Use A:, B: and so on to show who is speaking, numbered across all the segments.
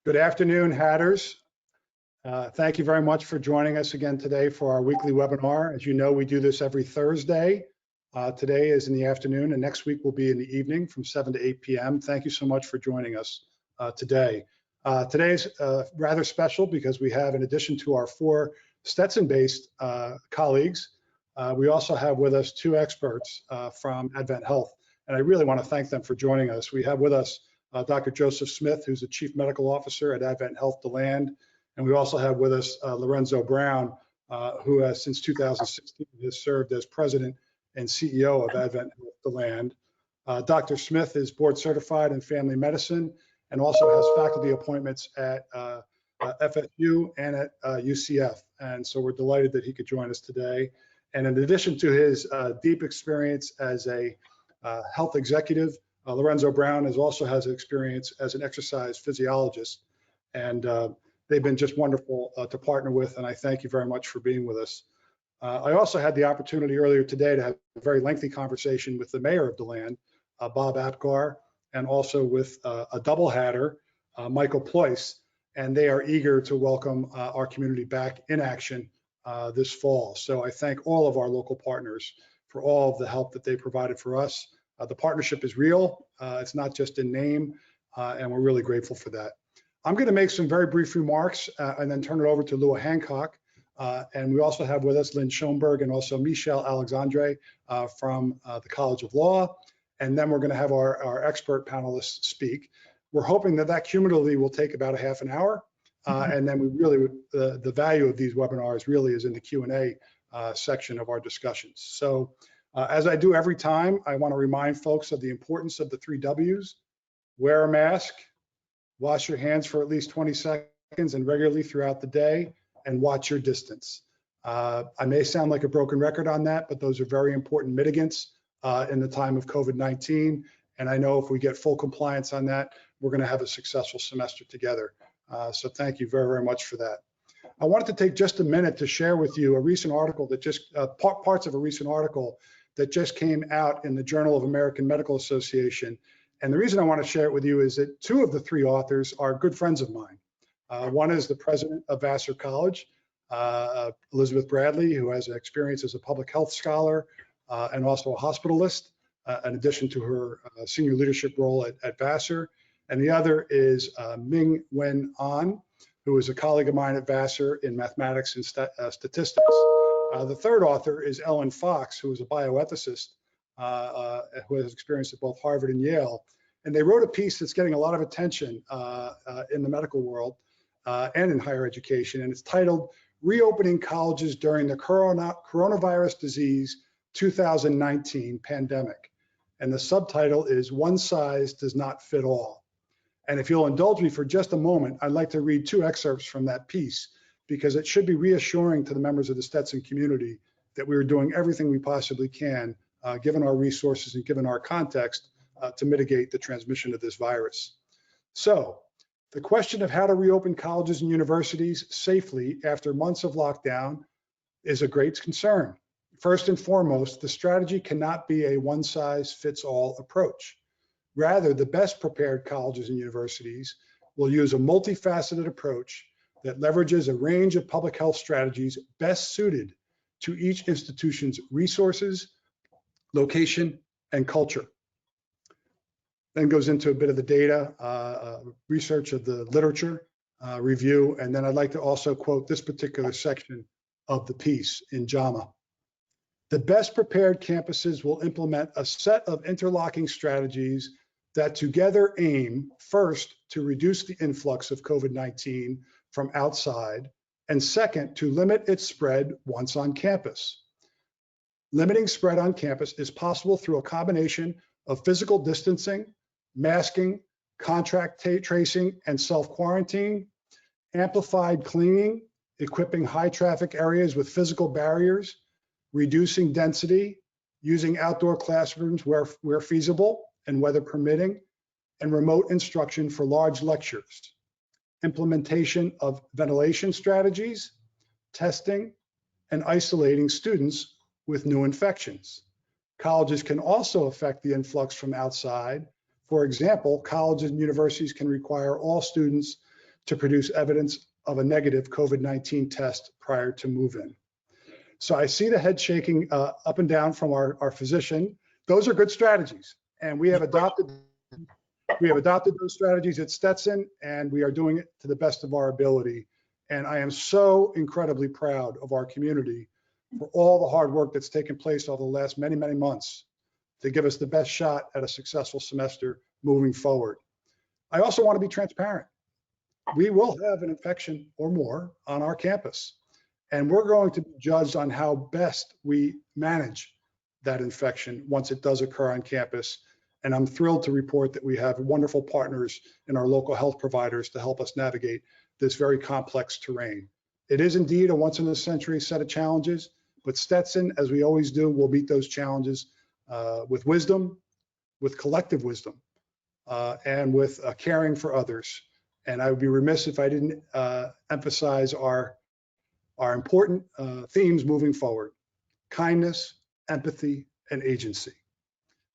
A: Good afternoon, Hatters. Thank you very much for joining us again today for our weekly webinar. As you know, we do this every Thursday. Today is in the afternoon, and next week will be in the evening from 7 to 8 p.m. Thank you so much for joining us today. Today's rather special because we have, in addition to our 4 Stetson-based colleagues, we also have with us 2 experts from Advent Health, and I really want to thank them for joining us. We have with us Dr. Joseph Smith, who's the Chief Medical Officer at Advent Health DeLand, and we also have with us Lorenzo Brown, who has since 2016 has served as President and CEO of Advent Health DeLand. Dr. Smith is board certified in family medicine and also has faculty appointments at FSU and at UCF, and so we're delighted that he could join us today. And in addition to his deep experience as a health executive, Lorenzo Brown also has experience as an exercise physiologist, and they've been just wonderful to partner with, and I thank you very much for being with us. I also had the opportunity earlier today to have a very lengthy conversation with the mayor of DeLand, Bob Apgar, and also with a double hatter, Michael Ployce, and they are eager to welcome our community back in action this fall. So I thank all of our local partners for all of the help that they provided for us. The partnership is real. It's not just in name, and we're really grateful for that. I'm going to make some very brief remarks and then turn it over to Lua Hancock. And we also have with us Lynn Schoenberg and also Michelle Alexandre from the College of Law. And then we're going to have our expert panelists speak. We're hoping that cumulatively will take about a half an hour. And then we really, the value of these webinars really is in the Q&A section of our discussions. So as I do every time, I want to remind folks of the importance of the 3 W's: wear a mask, wash your hands for at least 20 seconds and regularly throughout the day, and watch your distance. I may sound like a broken record on that, but those are very important mitigants in the time of COVID-19. And I know if we get full compliance on that, we're going to have a successful semester together. So thank you very, very much for that. I wanted to take just a minute to share with you a recent article that parts of a recent article that just came out in the Journal of American Medical Association. And the reason I want to share it with you is that 2 of the 3 authors are good friends of mine. One is the president of Vassar College, Elizabeth Bradley, who has experience as a public health scholar and also a hospitalist, in addition to her senior leadership role at Vassar. And the other is Ming Wen An, who is a colleague of mine at Vassar in mathematics and statistics. The third author is Ellen Fox, who is a bioethicist who has experience at both Harvard and Yale. And they wrote a piece that's getting a lot of attention in the medical world and in higher education. And it's titled, "Reopening Colleges During the Coronavirus Disease 2019 Pandemic." And the subtitle is "One Size Does Not Fit All." And if you'll indulge me for just a moment, I'd like to read 2 excerpts from that piece, because it should be reassuring to the members of the Stetson community that we are doing everything we possibly can, given our resources and given our context, to mitigate the transmission of this virus. So, the question of how to reopen colleges and universities safely after months of lockdown is a great concern. First and foremost, the strategy cannot be a one-size-fits-all approach. Rather, the best prepared colleges and universities will use a multifaceted approach that leverages a range of public health strategies best suited to each institution's resources, location, and culture. Then goes into a bit of the data, research of the literature, review, and then I'd like to also quote this particular section of the piece in JAMA. The best prepared campuses will implement a set of interlocking strategies that together aim, first, to reduce the influx of COVID-19 from outside, and second, to limit its spread once on campus. Limiting spread on campus is possible through a combination of physical distancing, masking, contact tracing, and self-quarantine, amplified cleaning, equipping high traffic areas with physical barriers, reducing density, using outdoor classrooms where feasible and weather permitting, and remote instruction for large lectures, implementation of ventilation strategies, testing, and isolating students with new infections. Colleges can also affect the influx from outside. For example, colleges and universities can require all students to produce evidence of a negative COVID-19 test prior to move-in. So I see the head shaking up and down from our physician. Those are good strategies, and we have adopted those strategies at Stetson, and we are doing it to the best of our ability. And I am so incredibly proud of our community for all the hard work that's taken place over the last many, many months to give us the best shot at a successful semester moving forward. I also want to be transparent. We will have an infection or more on our campus, and we're going to be judged on how best we manage that infection once it does occur on campus. And I'm thrilled to report that we have wonderful partners in our local health providers to help us navigate this very complex terrain. It is indeed a once in a century set of challenges, but Stetson, as we always do, will meet those challenges with wisdom, with collective wisdom, and with caring for others. And I would be remiss if I didn't emphasize our important themes moving forward: kindness, empathy, and agency.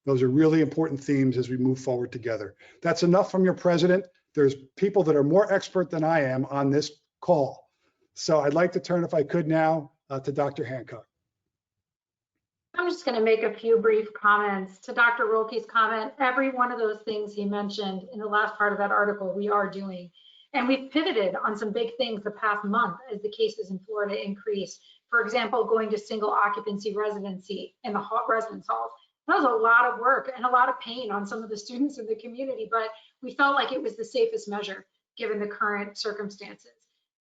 A: Those are really important themes as we move forward together. That's enough from your president. There's people that are more expert than I am on this call. So I'd like to turn, if I could now, to Dr. Hancock.
B: I'm just going to make a few brief comments to Dr. Roellke's comment. Every one of those things he mentioned in the last part of that article, we are doing. And we've pivoted on some big things the past month as the cases in Florida increase. For example, going to single occupancy residency in the residence halls. That was a lot of work and a lot of pain on some of the students in the community, but we felt like it was the safest measure given the current circumstances.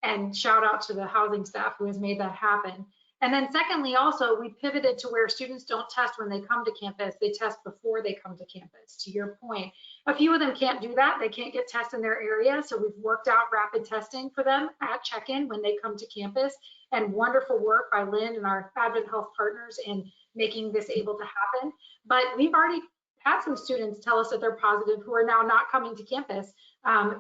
B: And shout out to the housing staff who has made that happen. And then secondly, also, we pivoted to where students don't test when they come to campus, they test before they come to campus, to your point. A few of them can't do that, they can't get tests in their area, so we've worked out rapid testing for them at check-in when they come to campus, and wonderful work by Lynn and our Advent Health partners in making this able to happen. But we've already had some students tell us that they're positive who are now not coming to campus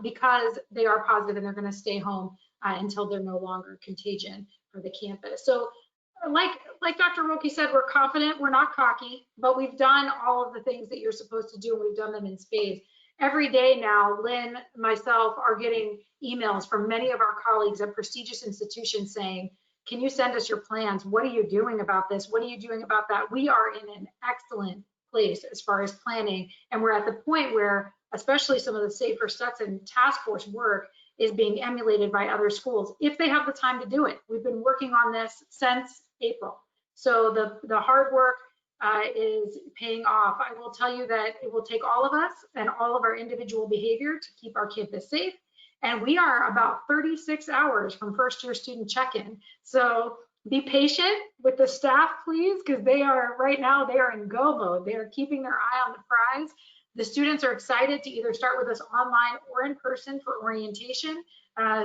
B: because they are positive and they're gonna stay home until they're no longer contagion for the campus. So like Dr. Roellke said, we're confident, we're not cocky, but we've done all of the things that you're supposed to do, and we've done them in spades. Every day now, Lynn, myself are getting emails from many of our colleagues at prestigious institutions saying, can you send us your plans? What are you doing about this? What are you doing about that? We are in an excellent place as far as planning, and we're at the point where, especially some of the Safer Stetson task force work is being emulated by other schools if they have the time to do it. We've been working on this since April. So the hard work is paying off. I will tell you that it will take all of us and all of our individual behavior to keep our campus safe. And we are about 36 hours from first year student check-in. So be patient with the staff, please, because they are right now, they are in go mode. They are keeping their eye on the prize. The students are excited to either start with us online or in person for orientation.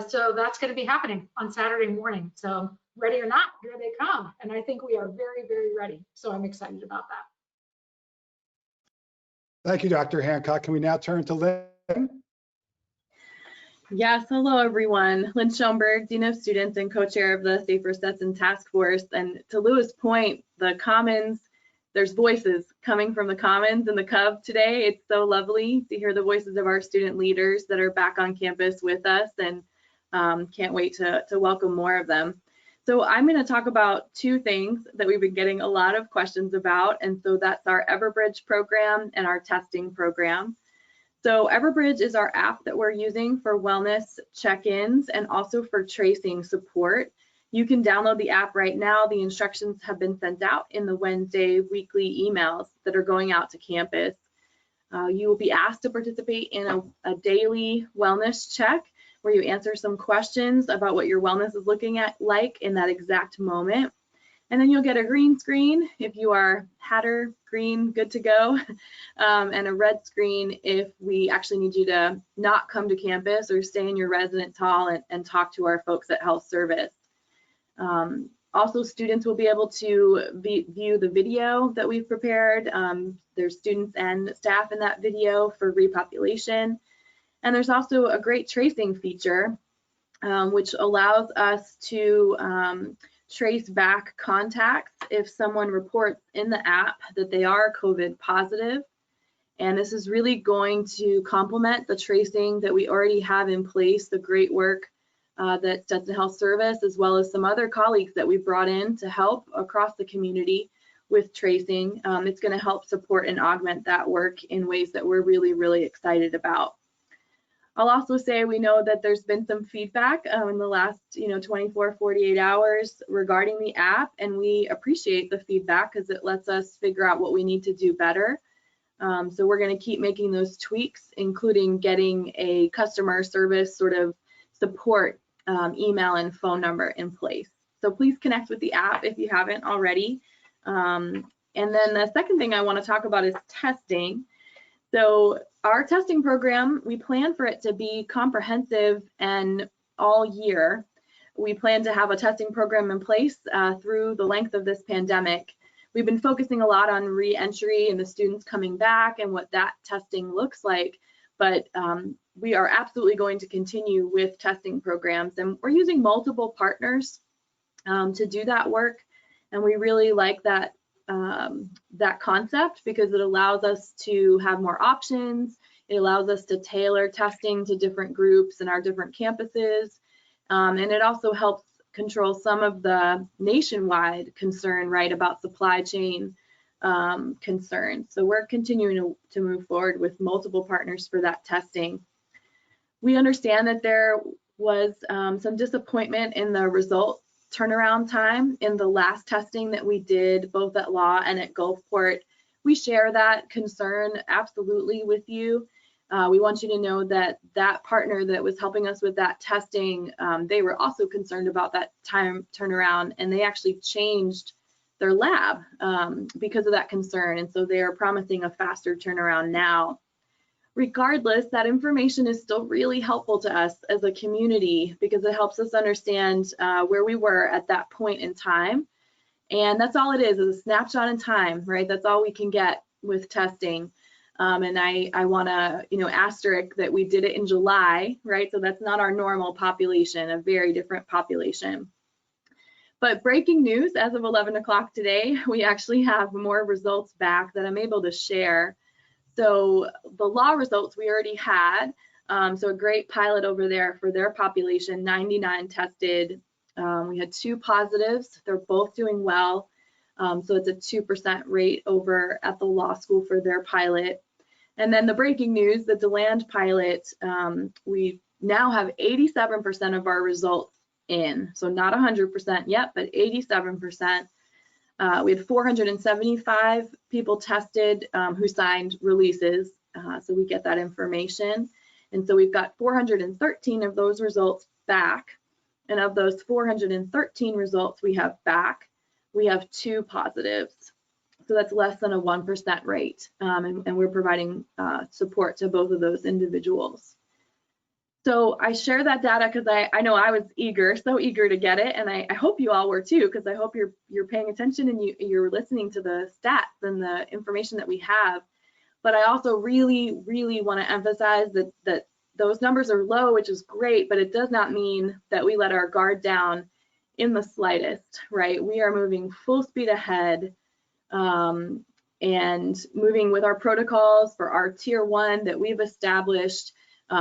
B: So that's going to be happening on Saturday morning. So ready or not, here they come. And I think we are very, very ready. So I'm excited about that.
A: Thank you, Dr. Hancock. Can we now turn to Lynn?
C: Yes, hello everyone. Lynn Schoenberg, Dean of Students and co-chair of the Safer Stetson Task Force. And to Louis' point, the Commons, there's voices coming from the Commons and the Cub today. It's so lovely to hear the voices of our student leaders that are back on campus with us, and can't wait to welcome more of them. So I'm going to talk about two things that we've been getting a lot of questions about, and so that's our Everbridge program and our testing program. So Everbridge is our app that we're using for wellness check-ins and also for tracing support. You can download the app right now. The instructions have been sent out in the Wednesday weekly emails that are going out to campus. You will be asked to participate in a daily wellness check where you answer some questions about what your wellness is looking like in that exact moment. And then you'll get a green screen if you are Hatter green, good to go, and a red screen if we actually need you to not come to campus or stay in your residence hall and talk to our folks at Health Service. Also, students will be able to view the video that we've prepared. There's students and staff in that video for repopulation. And there's also a great tracing feature, which allows us to trace back contacts if someone reports in the app that they are COVID positive. And this is really going to complement the tracing that we already have in place, the great work that Stetson Health Service, as well as some other colleagues that we brought in to help across the community with tracing. It's going to help support and augment that work in ways that we're really, really excited about. I'll also say we know that there's been some feedback in the last 24, 48 hours regarding the app, and we appreciate the feedback because it lets us figure out what we need to do better. So we're going to keep making those tweaks, including getting a customer service sort of support email and phone number in place. So please connect with the app if you haven't already. And then the second thing I want to talk about is testing. So our testing program, we plan for it to be comprehensive and all year. We plan to have a testing program in place through the length of this pandemic. We've been focusing a lot on re-entry and the students coming back and what that testing looks like, but we are absolutely going to continue with testing programs, and we're using multiple partners to do that work. And we really like that that concept because it allows us to have more options. It allows us to tailor testing to different groups and our different campuses. And it also helps control some of the nationwide concern, right, about supply chain concerns. So we're continuing to move forward with multiple partners for that testing. We understand that there was some disappointment in the result turnaround time in the last testing that we did both at Law and at Gulfport. We share that concern absolutely with you. We want you to know that that partner that was helping us with that testing, they were also concerned about that time turnaround, and they actually changed their lab because of that concern. And so they are promising a faster turnaround now. Regardless, that information is still really helpful to us as a community because it helps us understand where we were at that point in time. And that's all it is a snapshot in time, right? That's all we can get with testing. And I want to, asterisk that we did it in July, right? So that's not our normal population, a very different population. But breaking news, as of 11 o'clock today, we actually have more results back that I'm able to share. So the Law results we already had, so a great pilot over there for their population, 99 tested. We had 2 positives. They're both doing well. So it's a 2% rate over at the law school for their pilot. And then the breaking news, the DeLand pilot, we now have 87% of our results in. So not 100% yet, but 87%. We had 475 people tested who signed releases, so we get that information. And so we've got 413 of those results back. And of those 413 results we have back, we have 2 positives. So that's less than a 1% rate. And we're providing support to both of those individuals. So I share that data because I know I was so eager to get it, and I hope you all were too, because I hope you're paying attention and you're listening to the stats and the information that we have. But I also really, really want to emphasize that those numbers are low, which is great, but it does not mean that we let our guard down in the slightest, right? We are moving full speed ahead and moving with our protocols for our tier 1 that we've established.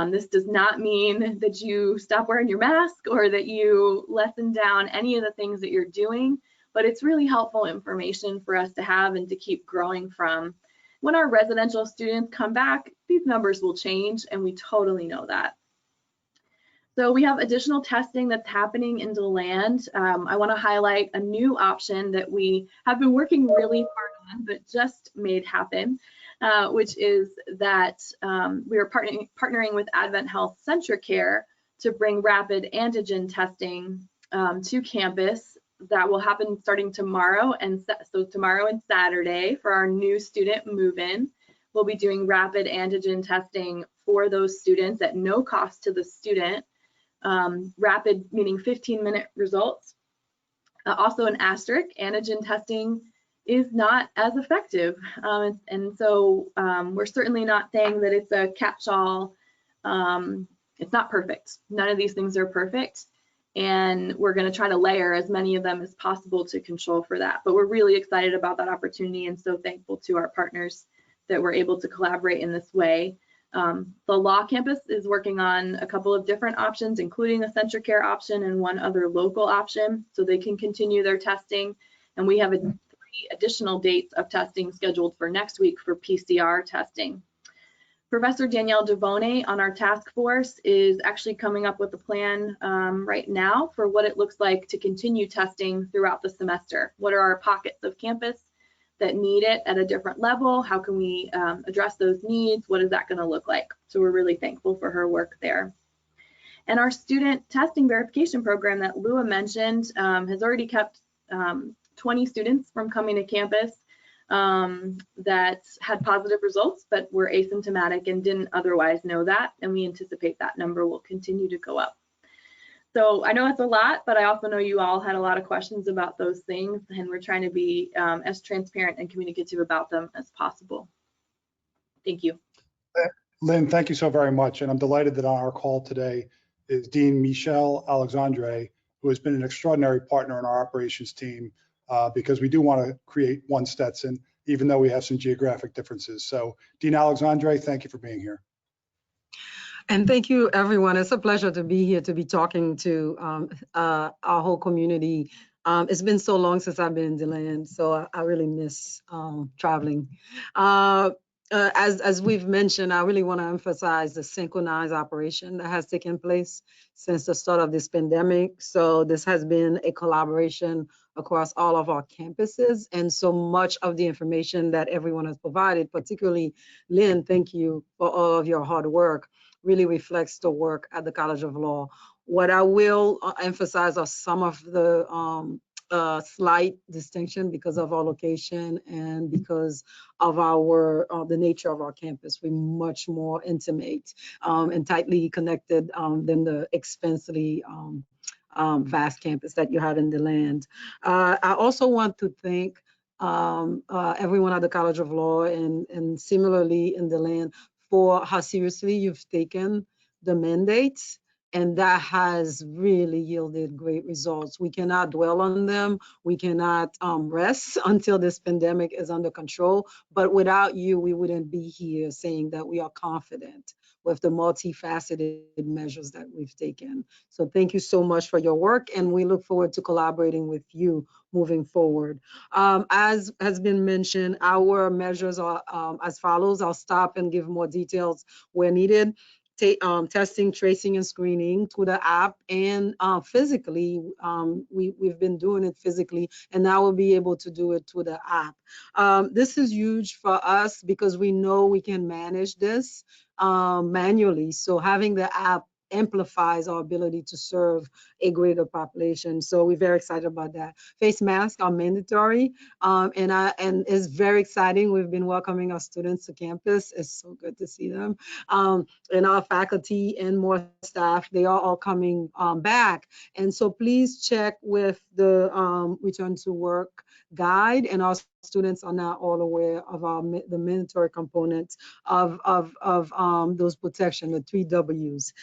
C: This does not mean that you stop wearing your mask or that you lessen down any of the things that you're doing, but it's really helpful information for us to have and to keep growing from. When our residential students come back, these numbers will change, and we totally know that. So we have additional testing that's happening in DeLand. I want to highlight a new option that we have been working really hard on, but just made happen. Which is that we are partnering with Advent Health CentraCare to bring rapid antigen testing to campus. That will happen starting tomorrow, and so tomorrow and Saturday for our new student move-in. We'll be doing rapid antigen testing for those students at no cost to the student. Rapid meaning 15-minute results. Also an asterisk, antigen testing is not as effective. And so we're certainly not saying that it's a catch-all. It's not perfect. None of these things are perfect. And we're going to try to layer as many of them as possible to control for that. But we're really excited about that opportunity and so thankful to our partners that we're able to collaborate in this way. The law campus is working on a couple of different options, including a Centra Care option and one other local option, so they can continue their testing. And we have 3 additional dates of testing scheduled for next week for PCR testing. Professor Danielle Devone on our task force is actually coming up with a plan right now for what it looks like to continue testing throughout the semester. What are our pockets of campus that need it at a different level? How can we address those needs? What is that going to look like? So we're really thankful for her work there. And our student testing verification program that Lua mentioned has already kept 20 students from coming to campus that had positive results, but were asymptomatic and didn't otherwise know that. And we anticipate that number will continue to go up. So I know it's a lot, but I also know you all had a lot of questions about those things, and we're trying to be as transparent and communicative about them as possible. Thank you.
A: Lynn, thank you so very much. And I'm delighted that on our call today is Dean Michelle Alexandre, who has been an extraordinary partner in our operations team because we do want to create one Stetson, even though we have some geographic differences. So Dean Alexandre, thank you for being here.
D: And thank you, everyone. It's a pleasure to be here, to be talking to our whole community. It's been so long since I've been in DeLand, so I really miss traveling. As we've mentioned, I really want to emphasize the synchronized operation that has taken place since the start of this pandemic. So this has been a collaboration across all of our campuses, and so much of the information that everyone has provided, particularly Lynn, thank you for all of your hard work, really reflects the work at the College of Law. What I will emphasize are some of the slight distinction because of our location and because of our the nature of our campus. We're much more intimate and tightly connected than the expensively vast campus that you have in DeLand. I also want to thank everyone at the College of Law and similarly in DeLand for how seriously you've taken the mandates, and that has really yielded great results. We cannot dwell on them. We cannot rest until this pandemic is under control. But without you, we wouldn't be here saying that we are confident with the multifaceted measures that we've taken. So thank you so much for your work, and we look forward to collaborating with you moving forward. As has been mentioned, our measures are as follows. I'll stop and give more details where needed. Testing, tracing, and screening through the app and physically. We've been doing it physically, and now we'll be able to do it through the app. This is huge for us because we know we can manage this manually. So having the app amplifies our ability to serve a greater population. So we're very excited about that. Face masks are mandatory, and it's very exciting. We've been welcoming our students to campus. It's so good to see them. And our faculty and more staff, they are all coming back. And so please check with the return to work guide, and our students are now all aware of the mandatory components of those protection, the 3 W's.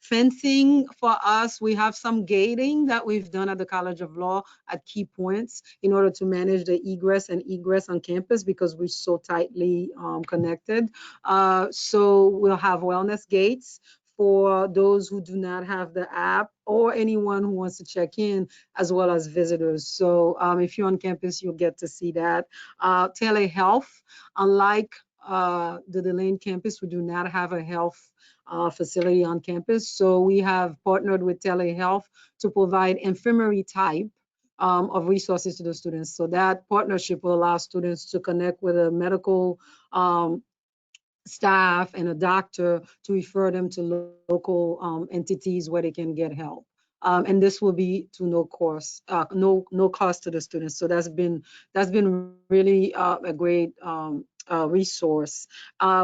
D: Fencing for us, we have some gating that we've done at the College of Law at key points in order to manage the egress and egress on campus because we're so tightly connected. So we'll have wellness gates for those who do not have the app or anyone who wants to check in, as well as visitors. So if you're on campus, you'll get to see that. Telehealth, unlike the DeLand campus, we do not have a health facility on campus. So we have partnered with telehealth to provide infirmary type of resources to the students. So that partnership will allow students to connect with a medical staff and a doctor to refer them to local entities where they can get help. And this will be to no cost to the students. So that's been really a great resource.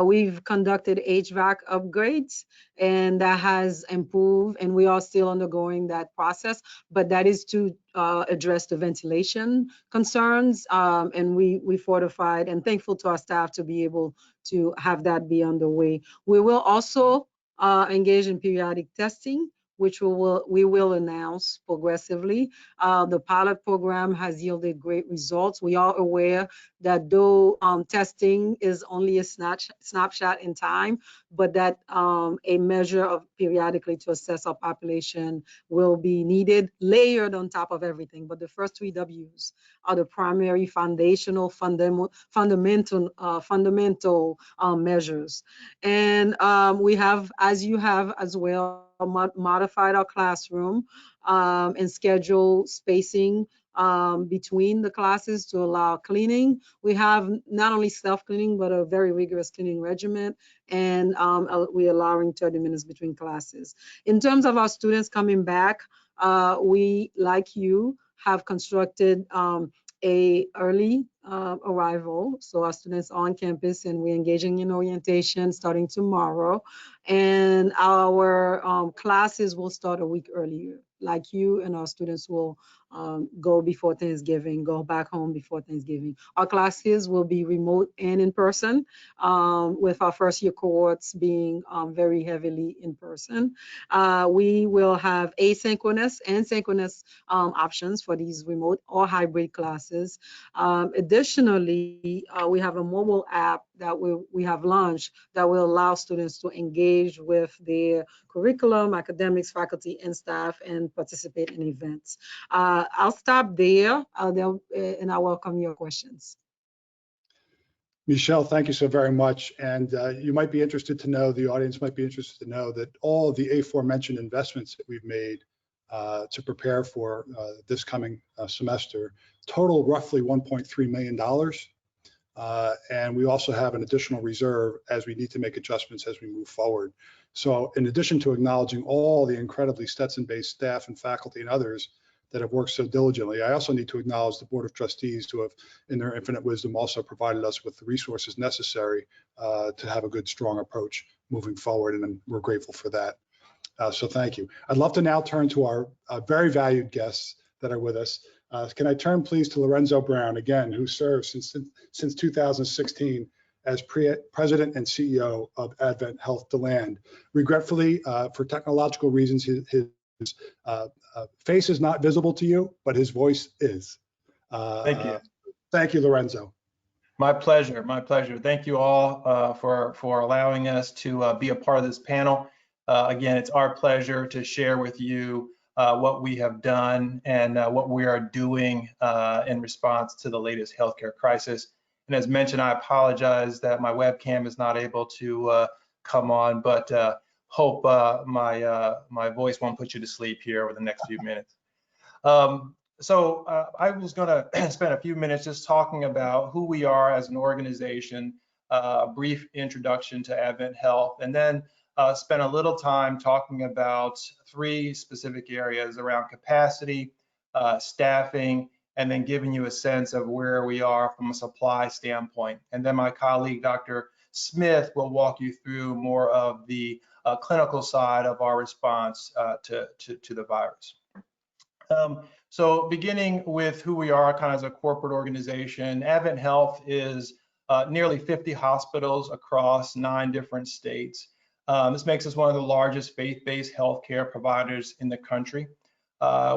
D: We've conducted HVAC upgrades, and that has improved, and we are still undergoing that process, but that is to address the ventilation concerns, and we fortified and thankful to our staff to be able to have that be underway. We will also engage in periodic testing which we will announce progressively. The pilot program has yielded great results. We are aware that though testing is only a snapshot in time, but that a measure of periodically to assess our population will be needed, layered on top of everything. But the first 3 W's are the primary fundamental measures. And we have, as you have as well, modified our classroom and schedule spacing between the classes to allow cleaning. We have not only self-cleaning, but a very rigorous cleaning regimen, and we're allowing 30 minutes between classes. In terms of our students coming back, we, like you, have constructed a early arrival. So our students are on campus and we're engaging in orientation starting tomorrow. And our classes will start a week earlier, like you, and our students will go before Thanksgiving, go back home before Thanksgiving. Our classes will be remote and in person, with our first year cohorts being very heavily in person. We will have asynchronous and synchronous options for these remote or hybrid classes. Additionally, we have a mobile app that we have launched that will allow students to engage with their curriculum, academics, faculty, and staff, and participate in events. I'll stop there, and I welcome your questions.
A: Michelle, thank you so very much. And you might be interested to know, the audience might be interested to know that all of the aforementioned investments that we've made to prepare for this coming semester total roughly $1.3 million. And we also have an additional reserve as we need to make adjustments as we move forward. So in addition to acknowledging all the incredibly Stetson-based staff and faculty and others that have worked so diligently, I also need to acknowledge the Board of Trustees who have, in their infinite wisdom, also provided us with the resources necessary to have a good, strong approach moving forward, and we're grateful for that. So thank you. I'd love to now turn to our very valued guests that are with us. Can I turn please to Lorenzo Brown, again, who served since 2016 as President and CEO of Advent Health DeLand. Regretfully, for technological reasons, his face is not visible to you, but his voice is.
E: Thank you.
A: Thank you, Lorenzo.
E: My pleasure, my pleasure. Thank you all for allowing us to be a part of this panel. Again, it's our pleasure to share with you what we have done and what we are doing in response to the latest healthcare crisis. And as mentioned, I apologize that my webcam is not able to come on, but hope my voice won't put you to sleep here over the next few minutes. So I was going to spend a few minutes just talking about who we are as an organization, a brief introduction to Advent Health, and then spend a little time talking about 3 specific areas around capacity, staffing, and then giving you a sense of where we are from a supply standpoint. And then my colleague, Dr. Smith, will walk you through more of the clinical side of our response to the virus. So beginning with who we are kind of as a corporate organization, Advent Health is nearly 50 hospitals across 9 different states. This makes us one of the largest faith-based healthcare providers in the country.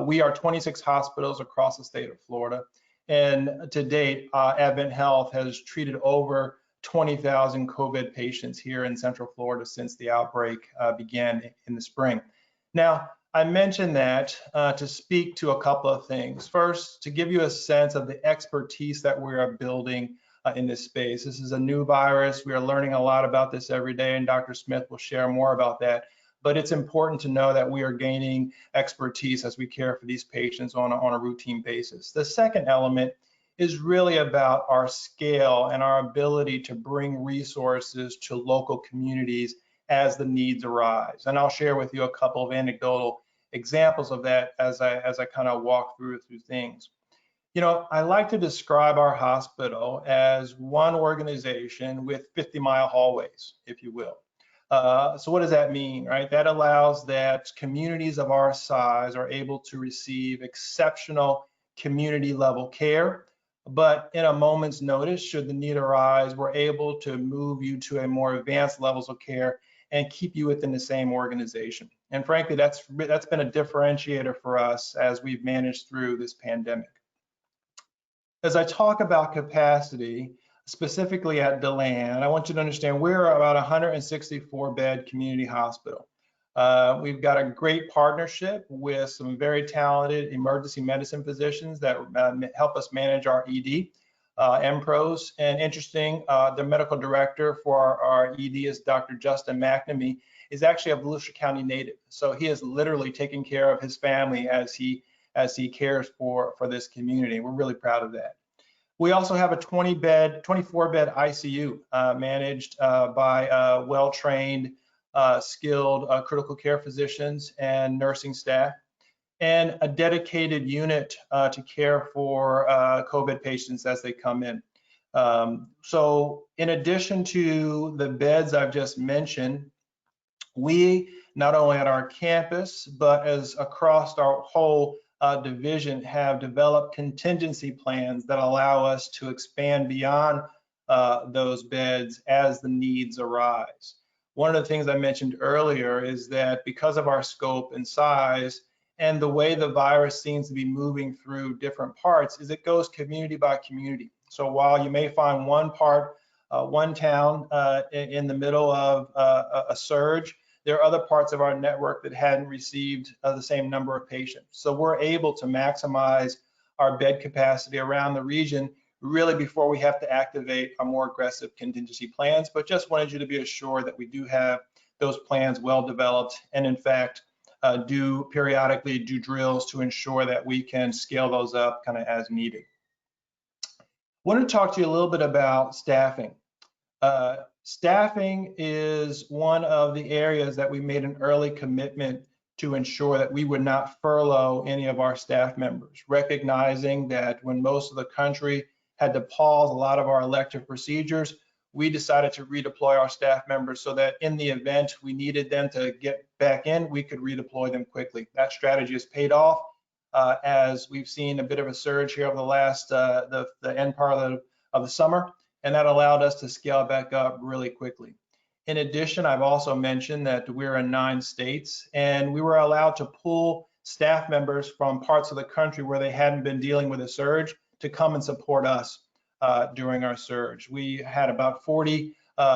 E: We are 26 hospitals across the state of Florida. And to date, Advent Health has treated over 20,000 COVID patients here in Central Florida since the outbreak began in the spring. Now, I mentioned that to speak to a couple of things. First, to give you a sense of the expertise that we are building in this space. This is a new virus. We are learning a lot about this every day, and Dr. Smith will share more about that. But it's important to know that we are gaining expertise as we care for these patients on a routine basis. The second element is really about our scale and our ability to bring resources to local communities as the needs arise. And I'll share with you a couple of anecdotal examples of that as I kind of walk through things. You know, I like to describe our hospital as one organization with 50-mile hallways, if you will. So what does that mean, right? That allows that communities of our size are able to receive exceptional community level care, but in a moment's notice, should the need arise, we're able to move you to a more advanced levels of care and keep you within the same organization. And frankly, that's been a differentiator for us as we've managed through this pandemic. As I talk about capacity, specifically at DeLand, I want you to understand we're about a 164-bed community hospital. We've got a great partnership with some very talented emergency medicine physicians that help us manage our ED, MPROs. And interesting, the medical director for our ED is Dr. Justin McNamee, is actually a Volusia County native. So he is literally taking care of his family as he cares for this community. We're really proud of that. We also have a 24-bed ICU managed by well-trained, skilled critical care physicians and nursing staff, and a dedicated unit to care for COVID patients as they come in. So in addition to the beds I've just mentioned, we not only at our campus, but as across our whole division have developed contingency plans that allow us to expand beyond those beds as the needs arise. One of the things I mentioned earlier is that because of our scope and size and the way the virus seems to be moving through different parts, is it goes community by community. So while you may find one town in the middle of a surge, there are other parts of our network that hadn't received the same number of patients. So we're able to maximize our bed capacity around the region really before we have to activate our more aggressive contingency plans. But just wanted you to be assured that we do have those plans well developed, and in fact, do periodically do drills to ensure that we can scale those up kind of as needed. I want to talk to you a little bit about staffing. Staffing is one of the areas that we made an early commitment to ensure that we would not furlough any of our staff members, recognizing that when most of the country had to pause a lot of our elective procedures, we decided to redeploy our staff members so that in the event we needed them to get back in, we could redeploy them quickly. That strategy has paid off as we've seen a bit of a surge here over the last, the end part of the summer. And that allowed us to scale back up really quickly. In addition, I've also mentioned that we're in 9 states, and we were allowed to pull staff members from parts of the country where they hadn't been dealing with a surge to come and support us during our surge. We had about 40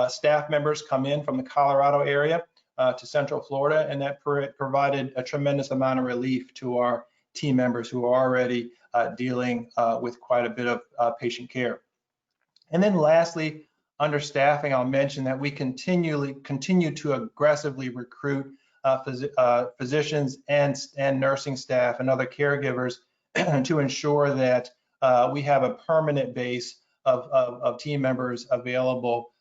E: staff members come in from the Colorado area to Central Florida, and that provided a tremendous amount of relief to our team members who are already dealing with quite a bit of patient care. And then lastly, under staffing, I'll mention that we continue to aggressively recruit physicians and nursing staff and other caregivers to ensure that we have a permanent base of team members available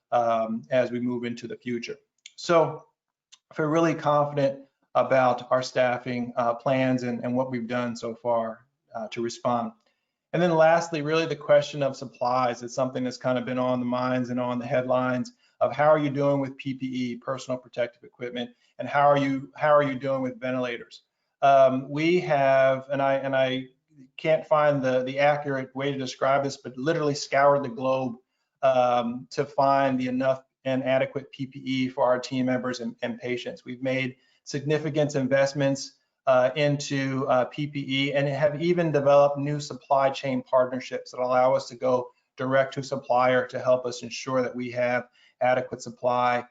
E: as we move into the future. So I feel really confident about our staffing plans and what we've done so far to respond. And then lastly, really the question of supplies is something that's kind of been on the minds and on the headlines of how are you doing with PPE, personal protective equipment, and how are you doing with ventilators? We have, and I can't find the accurate way to describe this, but literally scoured the globe to find the enough and adequate PPE for our team members and patients. We've made significant investments into PPE and have even developed new supply chain partnerships that allow us to go direct to supplier to help us ensure that we have adequate supply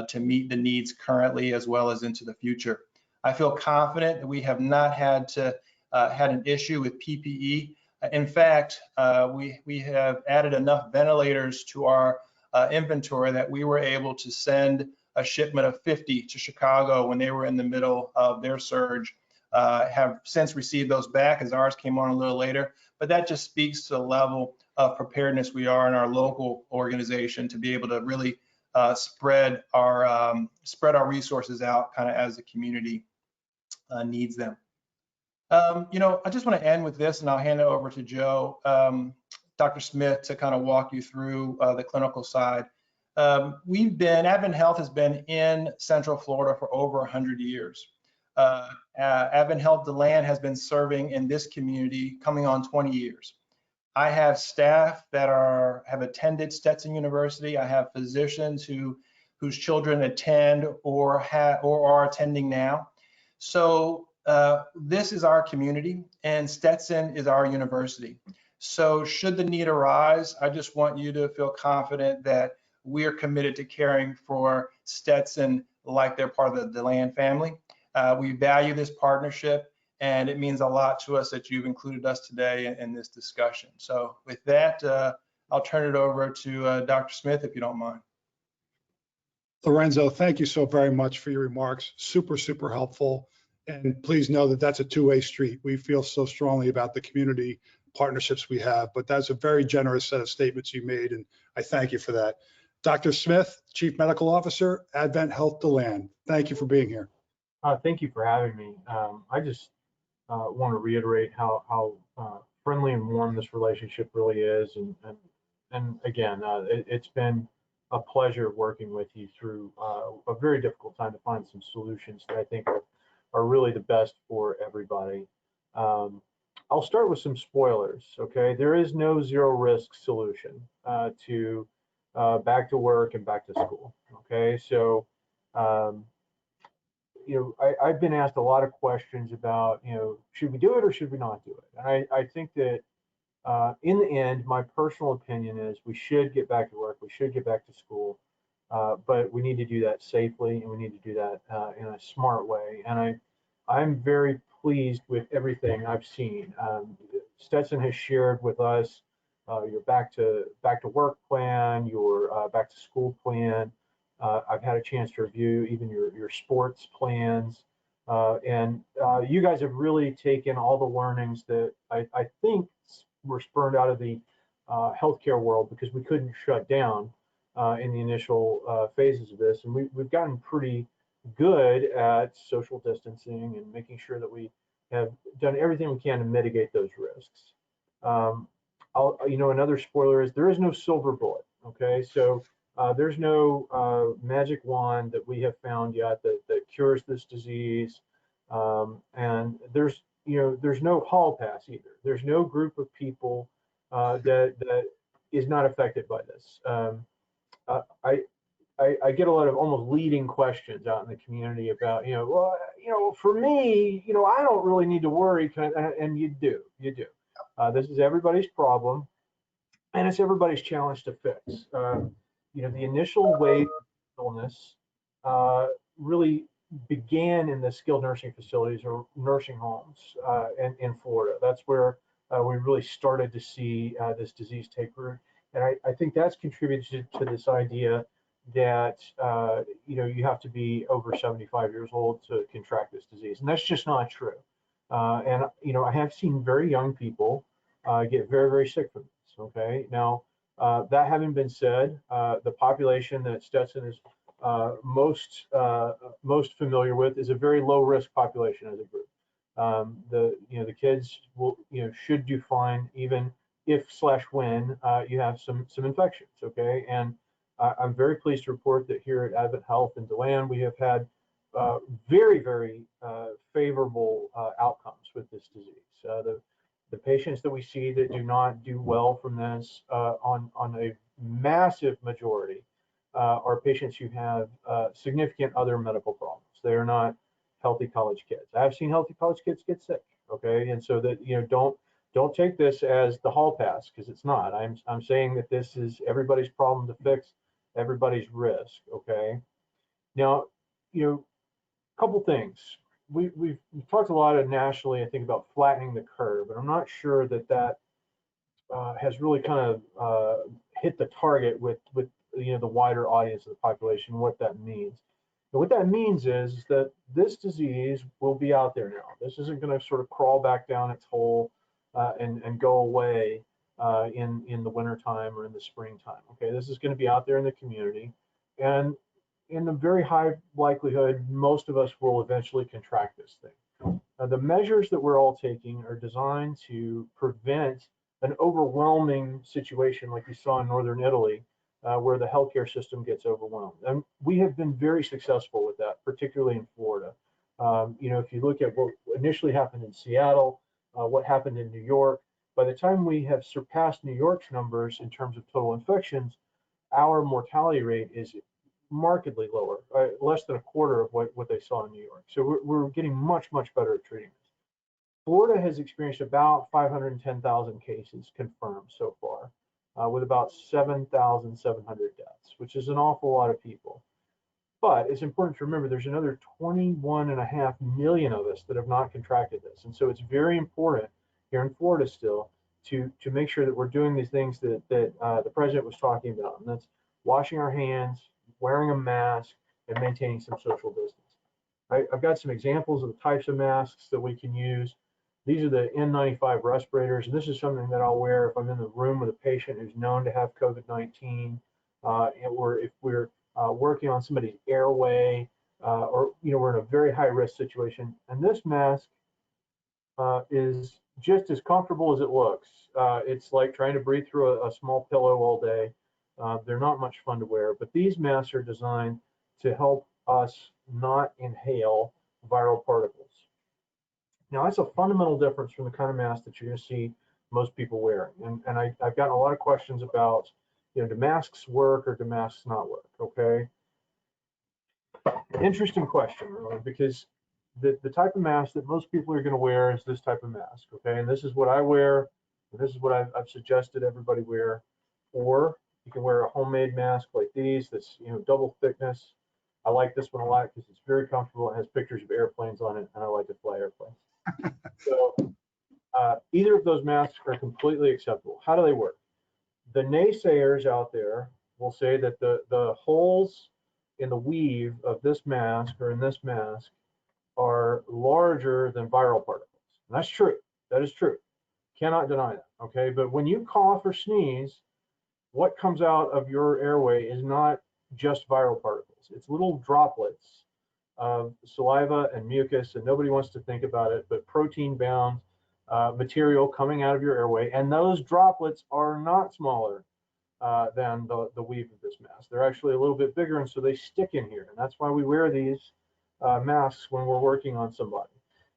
E: to meet the needs currently as well as into the future. I feel confident that we have not had an issue with PPE. In fact, we have added enough ventilators to our inventory that we were able to send a shipment of 50 to Chicago when they were in the middle of their surge. Have since received those back as ours came on a little later, but that just speaks to the level of preparedness we are in our local organization to be able to really spread our resources out kind of as the community needs them. You know, I just want to end with this, and I'll hand it over to Joe, Dr. Smith, to kind of walk you through the clinical side. Advent Health has been in Central Florida for over 100 years. Advent Health DeLand has been serving in this community coming on 20 years. I have staff that have attended Stetson University. I have physicians whose children attend or are attending now. So this is our community, and Stetson is our university. So should the need arise, I just want you to feel confident that we are committed to caring for Stetson like they're part of the DeLand family. We value this partnership, and it means a lot to us that you've included us today in this discussion. So with that, I'll turn it over to Dr. Smith, if you don't mind.
A: Lorenzo, thank you so very much for your remarks. Super, super helpful. And please know that that's a two-way street. We feel so strongly about the community partnerships we have, but that's a very generous set of statements you made, and I thank you for that. Dr. Smith, Chief Medical Officer, Advent Health DeLand. Thank you for being here.
F: Thank you for having me. I just want to reiterate how friendly and warm this relationship really is, and again, it's been a pleasure working with you through a very difficult time to find some solutions that I think are really the best for everybody. I'll start with some spoilers, okay? There is no zero risk solution to back to work and back to school, okay? So, I've been asked a lot of questions about, should we do it or should we not do it? And I think that in the end, my personal opinion is we should get back to work, we should get back to school, but we need to do that safely, and we need to do that in a smart way. And I'm very pleased with everything I've seen. Stetson has shared with us your back to work plan, your back to school plan. I've had a chance to review even your sports plans, and you guys have really taken all the learnings that I think were spurned out of the healthcare world because we couldn't shut down in the initial phases of this, and we've gotten pretty good at social distancing and making sure that we have done everything we can to mitigate those risks. Another spoiler is there is no silver bullet. Okay, so there's no magic wand that we have found yet that cures this disease, and there's no hall pass either. There's no group of people that is not affected by this. I get a lot of almost leading questions out in the community about, for me, I don't really need to worry, and you do. This is everybody's problem, and it's everybody's challenge to fix. The initial wave of illness really began in the skilled nursing facilities or nursing homes in Florida. That's where we really started to see this disease take root. And I think that's contributed to this idea that you have to be over 75 years old to contract this disease, and that's just not true. And I have seen very young people get very, very sick from this. Okay, now that having been said, the population that Stetson is most familiar with is a very low risk population as a group. The kids should do fine even if/when you have some infections. Okay, and I'm very pleased to report that here at Advent Health in DeLand, we have had very, very favorable outcomes with this disease. The patients that we see that do not do well from this on a massive majority are patients who have significant other medical problems. They are not healthy college kids. I've seen healthy college kids get sick. Okay, and so that don't take this as the hall pass, because it's not. I'm saying that this is everybody's problem to fix, everybody's risk. Okay, now a couple things. We've talked a lot nationally, I think, about flattening the curve, and I'm not sure that has really kind of hit the target with the wider audience of the population, what that means. And what that means is that this disease will be out there now. This isn't going to sort of crawl back down its hole and go away in the wintertime or in the springtime. Okay, this is going to be out there in the community, and in a very high likelihood, most of us will eventually contract this thing. The measures that we're all taking are designed to prevent an overwhelming situation like you saw in northern Italy, where the healthcare system gets overwhelmed. And we have been very successful with that, particularly in Florida. If you look at what initially happened in Seattle, what happened in New York, by the time we have surpassed New York's numbers in terms of total infections, our mortality rate is markedly lower, less than a quarter of what they saw in New York. So we're getting much, much better at treating this. Florida has experienced about 510,000 cases confirmed so far, with about 7,700 deaths, which is an awful lot of people. But it's important to remember there's another 21.5 million of us that have not contracted this. And so it's very important here in Florida still to make sure that we're doing these things that the president was talking about. And that's washing our hands, wearing a mask, and maintaining some social distance. I've got some examples of the types of masks that we can use. These are the N95 respirators, and this is something that I'll wear if I'm in the room with a patient who's known to have COVID-19, or if we're working on somebody's airway, or we're in a very high-risk situation. And this mask is just as comfortable as it looks. It's like trying to breathe through a small pillow all day. They're not much fun to wear, but these masks are designed to help us not inhale viral particles. Now, that's a fundamental difference from the kind of mask that you're going to see most people wearing. And I've gotten a lot of questions about, do masks work or do masks not work? Okay. Interesting question, really, because the type of mask that most people are going to wear is this type of mask. Okay. And this is what I wear. This is what I've suggested everybody wear. Or you can wear a homemade mask like these that's, double thickness. I like this one a lot because it's very comfortable. It has pictures of airplanes on it, and I like to fly airplanes. So either of those masks are completely acceptable. How do they work? The naysayers out there will say that the holes in the weave of this mask or in this mask are larger than viral particles. And that's true. That is true. Cannot deny that. Okay. But when you cough or sneeze, what comes out of your airway is not just viral particles. It's little droplets of saliva and mucus, and nobody wants to think about it, but protein-bound material coming out of your airway, and those droplets are not smaller than the weave of this mask. They're actually a little bit bigger, and so they stick in here, and that's why we wear these masks when we're working on somebody.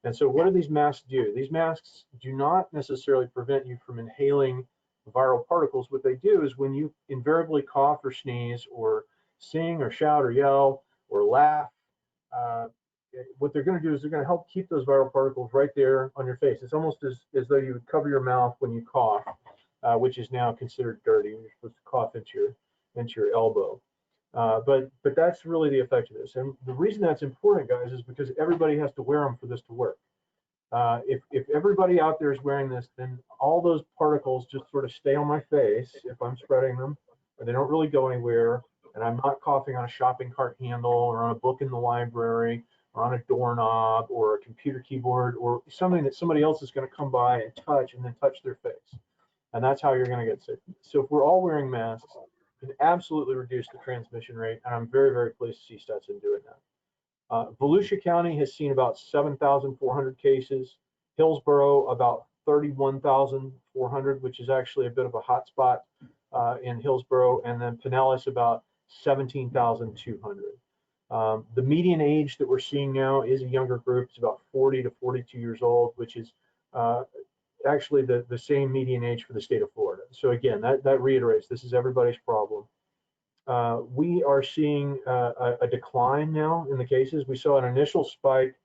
F: And so what do these masks do? These masks do not necessarily prevent you from inhaling viral particles. What they do is when you invariably cough or sneeze or sing or shout or yell or laugh, what they're going to do is they're going to help keep those viral particles right there on your face. It's almost as though you would cover your mouth when you cough, which is now considered dirty. You're supposed to cough into your elbow. But that's really the effect of this. And the reason that's important, guys, is because everybody has to wear them for this to work. If everybody out there is wearing this, then all those particles just sort of stay on my face if I'm spreading them, or they don't really go anywhere, and I'm not coughing on a shopping cart handle or on a book in the library or on a doorknob or a computer keyboard or something that somebody else is going to come by and then touch their face. And that's how you're going to get sick. So if we're all wearing masks, it can absolutely reduce the transmission rate, and I'm very, very pleased to see Stetson doing that. Volusia County has seen about 7,400 cases. Hillsborough about 31,400, which is actually a bit of a hot spot in Hillsborough, and then Pinellas about 17,200. The median age that we're seeing now is a younger group. It's about 40 to 42 years old, which is actually the same median age for the state of Florida. So again, that reiterates this is everybody's problem. We are seeing a decline now in the cases. We saw an initial spike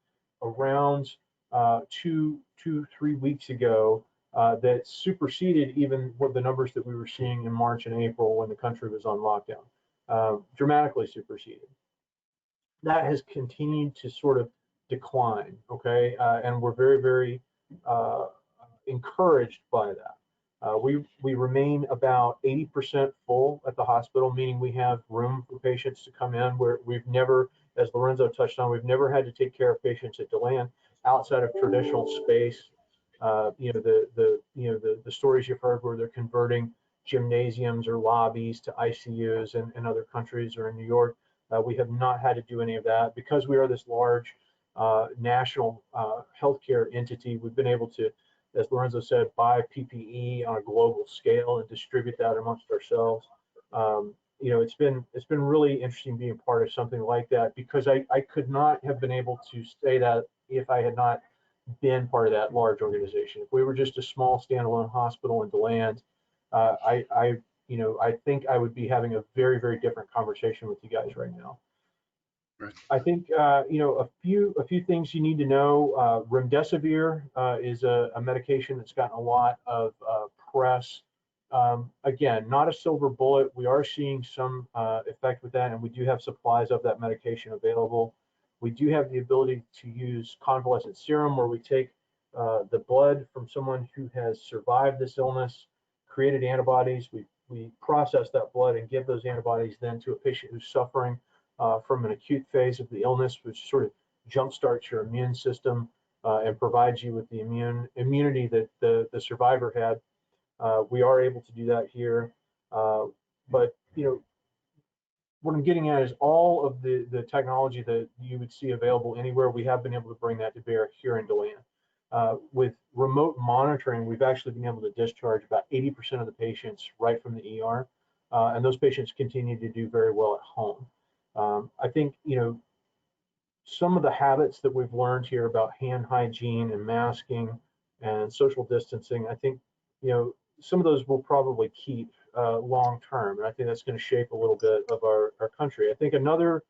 F: around 3 weeks ago that superseded even what the numbers that we were seeing in March and April when the country was on lockdown, dramatically superseded. That has continued to sort of decline, okay? And we're very, very encouraged by that. We remain about 80% full at the hospital, meaning we have room for patients to come in where we've never, as Lorenzo touched on, we've never had to take care of patients at DeLand outside of traditional space. The stories you've heard where they're converting gymnasiums or lobbies to ICUs in other countries or in New York. We have not had to do any of that because we are this large national healthcare entity. We've been able to, as Lorenzo said, buy PPE on a global scale and distribute that amongst ourselves. It's been really interesting being part of something like that because I could not have been able to say that if I had not been part of that large organization. If we were just a small standalone hospital in DeLand, I I think I would be having a very, very different conversation with you guys right now.
A: Right.
F: I think a few things you need to know. Remdesivir is a medication that's gotten a lot of press. Again, not a silver bullet. We are seeing some effect with that, and we do have supplies of that medication available. We do have the ability to use convalescent serum, where we take the blood from someone who has survived this illness, created antibodies. We process that blood and give those antibodies then to a patient who's suffering from an acute phase of the illness, which sort of jumpstarts your immune system and provides you with the immunity that the survivor had. We are able to do that here, but what I'm getting at is all of the technology that you would see available anywhere. We have been able to bring that to bear here in DeLand. With remote monitoring, we've actually been able to discharge about 80% of the patients right from the ER, and those patients continue to do very well at home. I think, some of the habits that we've learned here about hand hygiene and masking and social distancing, I think, some of those will probably keep long term. And I think that's going to shape a little bit of our country. I think another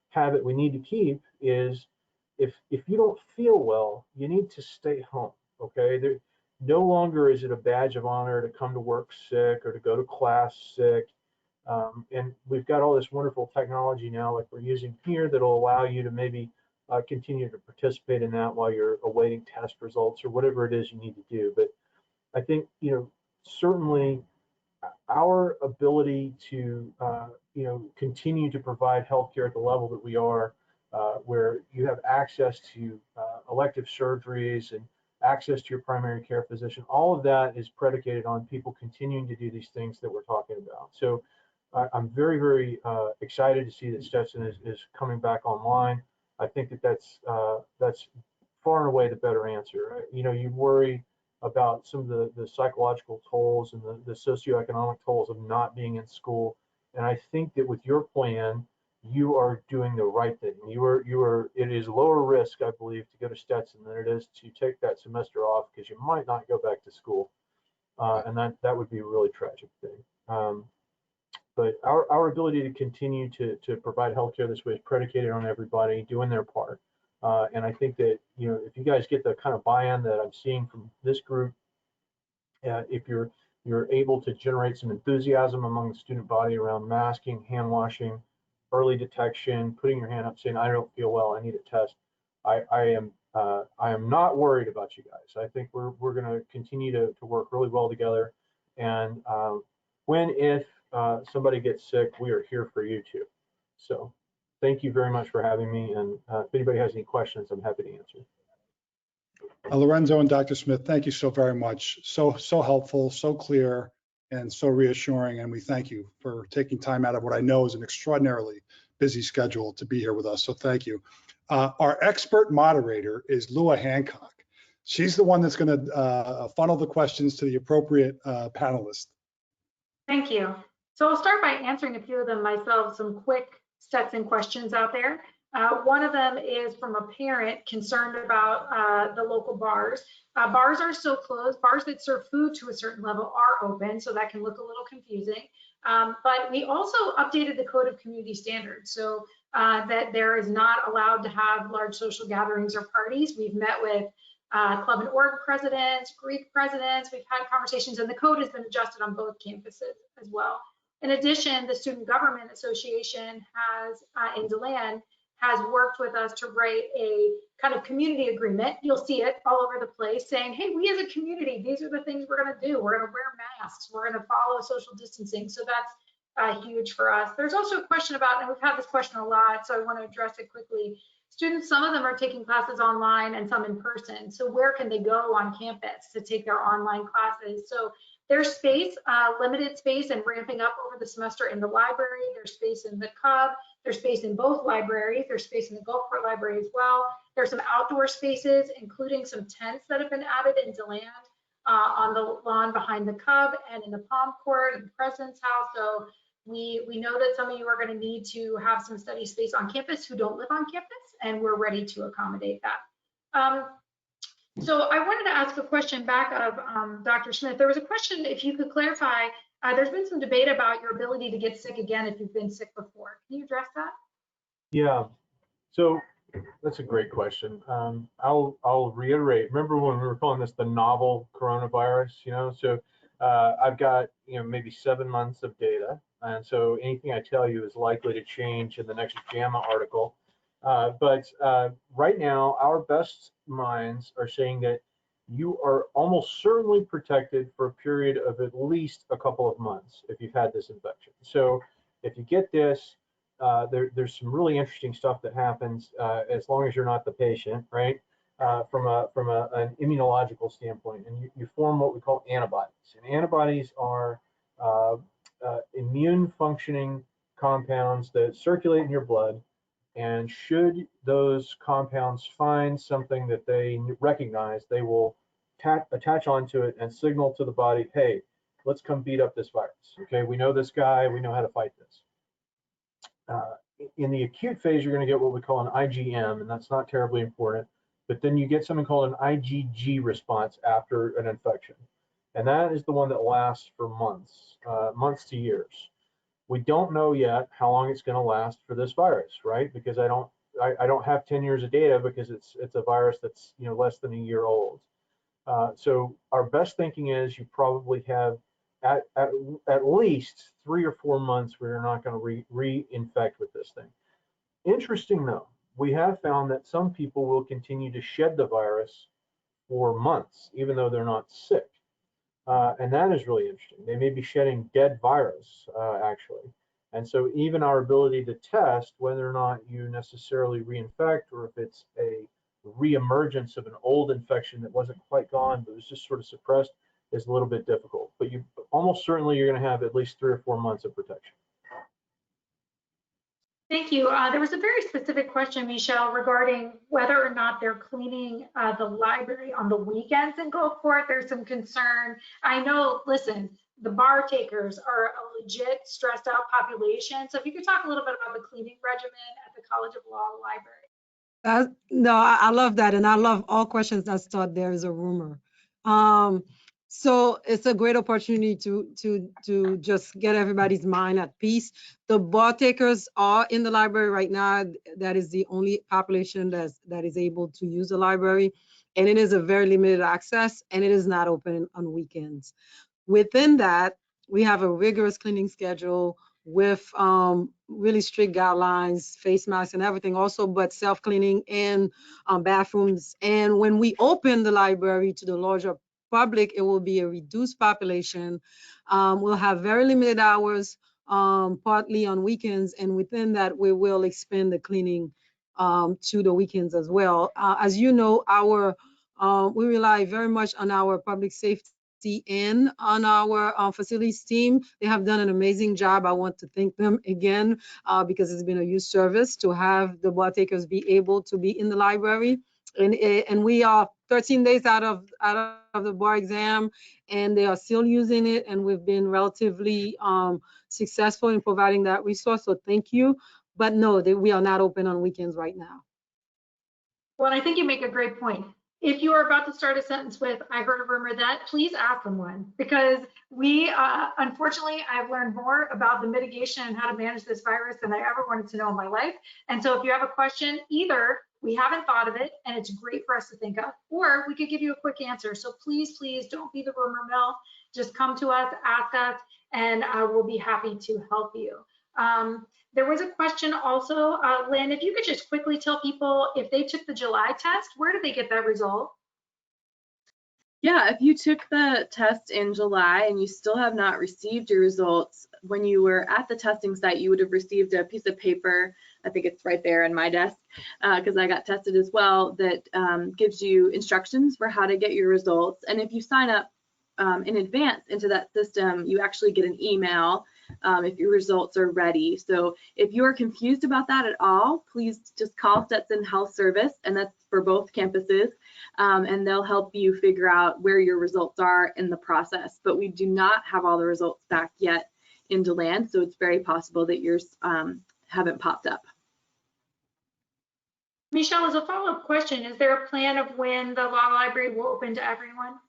F: habit we need to keep is if you don't feel well, you need to stay home, okay? No longer is it a badge of honor to come to work sick or to go to class sick. And we've got all this wonderful technology now, like we're using here, that'll allow you to maybe continue to participate in that while you're awaiting test results or whatever it is you need to do. But I think, certainly our ability to, continue to provide healthcare at the level that we are, where you have access to elective surgeries and access to your primary care physician, all of that is predicated on people continuing to do these things that we're talking about. So I'm very, very excited to see that Stetson is coming back online. I think that's far and away the better answer. You worry about some of the psychological tolls and the socioeconomic tolls of not being in school. And I think that with your plan, you are doing the right thing. It is lower risk, I believe, to go to Stetson than it is to take that semester off, because you might not go back to school. And that would be a really tragic thing. But our ability to continue to provide healthcare this way is predicated on everybody doing their part. And I think that, if you guys get the kind of buy-in that I'm seeing from this group, if you're able to generate some enthusiasm among the student body around masking, hand washing, early detection, putting your hand up saying, I don't feel well, I need a test, I am not worried about you guys. I think we're going to continue to work really well together. And if somebody gets sick, we are here for you too. So thank you very much for having me. And if anybody has any questions, I'm happy to answer.
A: Lorenzo and Dr. Smith, thank you so very much. So helpful, so clear, and so reassuring. And we thank you for taking time out of what I know is an extraordinarily busy schedule to be here with us. So thank you. Our expert moderator is Lua Hancock. She's the one that's going to funnel the questions to the appropriate panelists.
B: Thank you. So I'll start by answering a few of them myself, some quick Stetson questions out there. One of them is from a parent concerned about the local bars. Bars are still closed. Bars that serve food to a certain level are open, so that can look a little confusing. But we also updated the Code of Community Standards so that there is not allowed to have large social gatherings or parties. We've met with club and org presidents, Greek presidents. We've had conversations, and the code has been adjusted on both campuses as well. In addition, the Student Government Association has, in DeLand, has worked with us to write a kind of community agreement. You'll see it all over the place saying, hey, we as a community, these are the things we're going to do. We're going to wear masks. We're going to follow social distancing. So that's huge for us. There's also a question about, and we've had this question a lot, so I want to address it quickly. Students, some of them are taking classes online and some in person. So where can they go on campus to take their online classes? So there's space, limited space, and ramping up over the semester in the library. There's space in the Cub. There's space in both libraries. There's space in the Gulfport library as well. There's some outdoor spaces, including some tents that have been added in DeLand on the lawn behind the Cub and in the Palm Court and the President's House. So we know that some of you are going to need to have some study space on campus who don't live on campus, and we're ready to accommodate that. So I wanted to ask a question back of Dr. Smith. There was a question, if you could clarify, There's been some debate about your ability to get sick again if you've been sick before. Can you address that?
F: Yeah, so that's a great question. I'll reiterate. Remember when we were calling this the novel coronavirus? So I've got maybe 7 months of data, and so anything I tell you is likely to change in the next JAMA article. But right now, our best minds are saying that you are almost certainly protected for a period of at least a couple of months if you've had this infection. So if you get this, there's some really interesting stuff that happens as long as you're not the patient, right? From an immunological standpoint, and you form what we call antibodies. And antibodies are immune functioning compounds that circulate in your blood. And should those compounds find something that they recognize, they will attach onto it and signal to the body, hey, let's come beat up this virus. Okay, we know this guy, we know how to fight this. In the acute phase, you're going to get what we call an IgM, and that's not terribly important. But then you get something called an IgG response after an infection. And that is the one that lasts for months, months to years. We don't know yet how long it's going to last for this virus, right? Because I don't have 10 years of data because it's a virus that's less than a year old. So our best thinking is you probably have at least 3 or 4 months where you're not going to reinfect with this thing. Interesting though, we have found that some people will continue to shed the virus for months, even though they're not sick. And that is really interesting. They may be shedding dead virus, actually. And so even our ability to test whether or not you necessarily reinfect or if it's a reemergence of an old infection that wasn't quite gone, but was just sort of suppressed, is a little bit difficult. But you almost certainly you're going to have at least 3 or 4 months of protection.
B: Thank you. There was a very specific question, Michelle, regarding whether or not they're cleaning the library on the weekends in Gulfport. There's some concern. I know, listen, the bar takers are a legit stressed out population. So if you could talk a little bit about the cleaning regimen at the College of Law Library.
D: No, I love that. And I love all questions that start there is a rumor. So it's a great opportunity to just get everybody's mind at peace. The bar takers are in the library right now. That is the only population that is able to use the library. And it is a very limited access, and it is not open on weekends. Within that, we have a rigorous cleaning schedule with really strict guidelines, face masks and everything also, but self-cleaning in bathrooms. And when we open the library to the larger public, it will be a reduced population. We'll have very limited hours, partly on weekends, and within that, we will expand the cleaning to the weekends as well. As you know, we rely very much on our public safety and on our facilities team. They have done an amazing job. I want to thank them again because it's been a huge service to have the bar takers be able to be in the library. And we are 13 days out of the bar exam, and they are still using it, and we've been relatively successful in providing that resource, so thank you. But no, we are not open on weekends right now.
B: Well, I think you make a great point. If you are about to start a sentence with, I heard a rumor that, please ask them one, because we, unfortunately, I've learned more about the mitigation and how to manage this virus than I ever wanted to know in my life. And so if you have a question, either we haven't thought of it and it's great for us to think of, or we could give you a quick answer. So please, please don't be the rumor mill. Just come to us, ask us, and we'll be happy to help you. There was a question also, Lynn, if you could just quickly tell people if they took the July test, where did they get that result?
C: Yeah, if you took the test in July and you still have not received your results, when you were at the testing site, you would have received a piece of paper, I think it's right there in my desk, because I got tested as well, that gives you instructions for how to get your results. And if you sign up in advance into that system, you actually get an email if your results are ready. So if you're confused about that at all, please just call Stetson Health Service, and that's for both campuses, and they'll help you figure out where your results are in the process. But we do not have all the results back yet in DeLand, so it's very possible that yours haven't popped up.
B: Michelle, as a follow-up question, is there a plan of when the law library will open to everyone?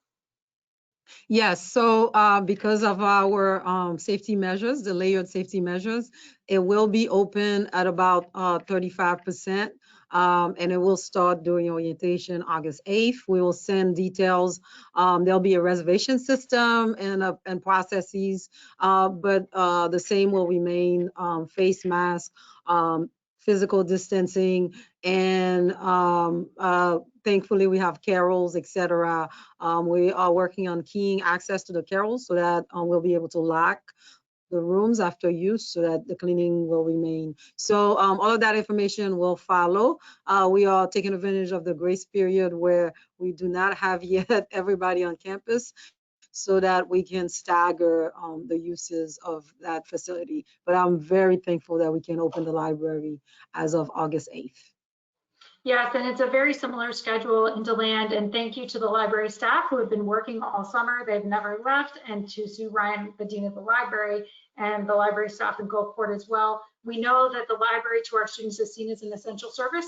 D: Yes, so because of our safety measures, the layered safety measures, it will be open at about 35%, and it will start during orientation August 8th. We will send details. There'll be a reservation system and processes, but the same will remain: face mask, physical distancing, and thankfully we have carols, etc. We are working on keying access to the carols so that we'll be able to lock the rooms after use so that the cleaning will remain. So all of that information will follow. We are taking advantage of the grace period where we do not have yet everybody on campus, so that we can stagger the uses of that facility. But I'm very thankful that we can open the library as of August 8th.
B: Yes, and it's a very similar schedule in DeLand, and thank you to the library staff who have been working all summer. They've never left, and to Sue Ryan, the dean of the library, and the library staff in Gulfport as well. We know that the library to our students is seen as an essential service,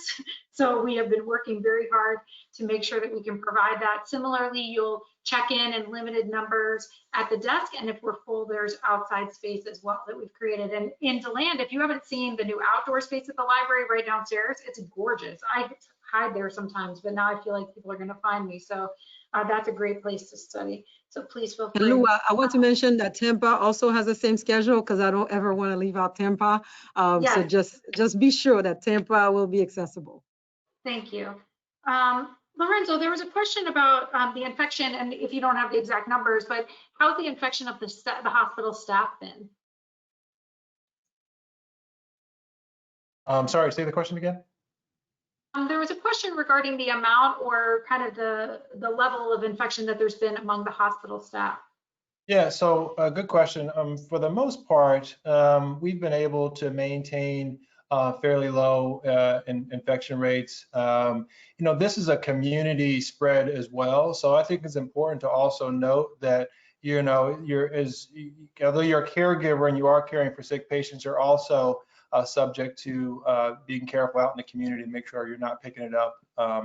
B: so we have been working very hard to make sure that we can provide that. Similarly, you'll check in limited numbers at the desk, and if we're full, there's outside space as well that we've created. And in DeLand, if you haven't seen the new outdoor space at the library right downstairs, it's gorgeous. I hide there sometimes, but now I feel like people are going to find me. So that's a great place to study. So please feel free.
D: And Lou, I want to mention that Tampa also has the same schedule, because I don't ever want to leave out Tampa.
B: Yes.
D: So just be sure that Tampa will be accessible.
B: Thank you. Lorenzo, there was a question about the infection, and if you don't have the exact numbers, but how's the infection of the hospital staff been?
E: Sorry, say the question again.
B: There was a question regarding the amount or kind of the level of infection that there's been among the hospital staff.
E: Yeah, so good question. For the most part, we've been able to maintain fairly low infection rates. This is a community spread as well, so I think it's important to also note that although you're a caregiver and you are caring for sick patients, you're also subject to being careful out in the community to make sure you're not picking it up